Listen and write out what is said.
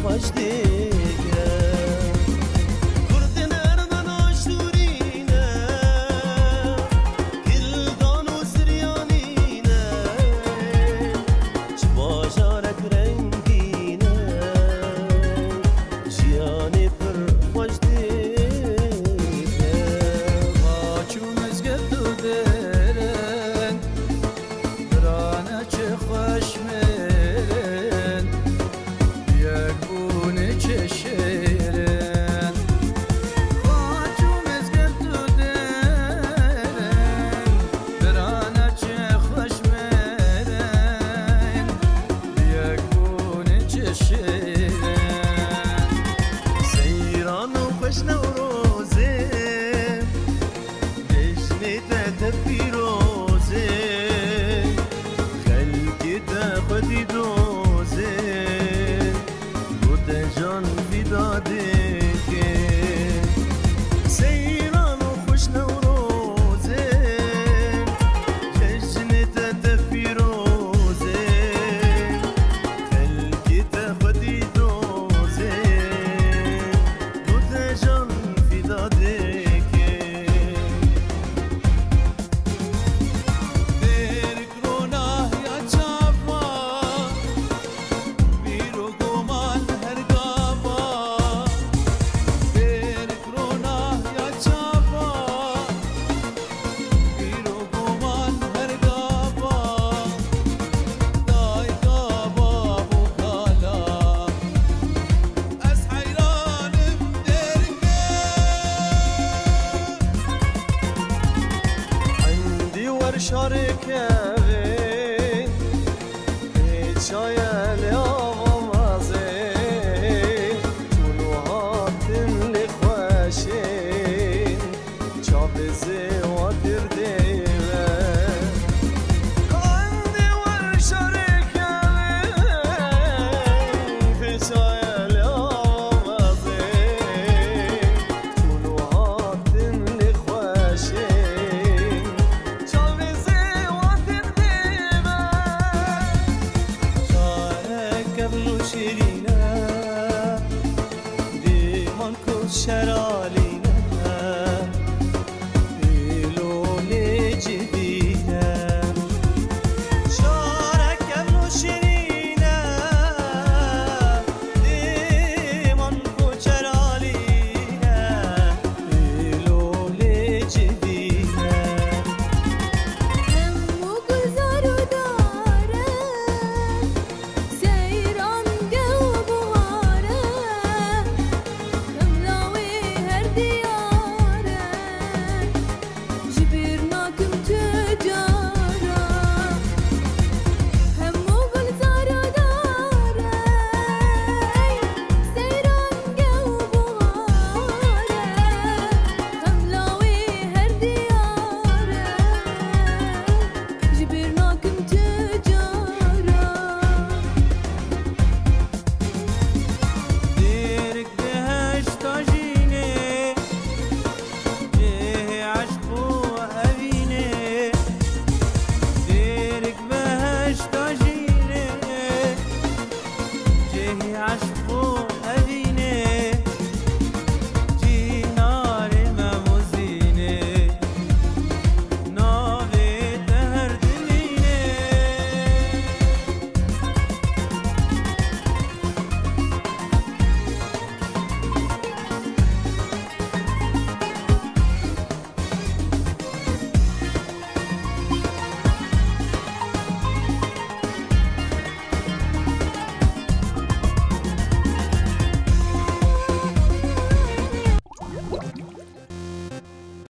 خوش دیگه کرد نردن آشورینه گلدان و سریانینه چه باجارک رنگینه جیانی پر خوش دیگه خاچومز گردو درن برانه چه خوش مرن یک بونه چه شیرن خاچومز گردو درن برانه چه خوش مرن یک بونه چه شیرن سیران و خوش نوروزه جشنت تفیروزه خلقی تخدی دوزه بود جان فداده که سیران و خوش نوروزه جشنت تفیروزه خلقی تخدی دوزه بود جان فداده که در گناه یا چاپا بیرو گمان هر گاوا در گناه یا چاپا بیرو گمان هر گاوا دای گاوا بکالا از حیرانم درگه عندي ورشارك بين شايا اليوم مازين طلوعات لخواشين شابزي وترديمه عندي ورشارك بين شايا اليوم مازين طلوعات لخواشين شابزي وترديمه شارك قبل شيرينه ديمان كل شراب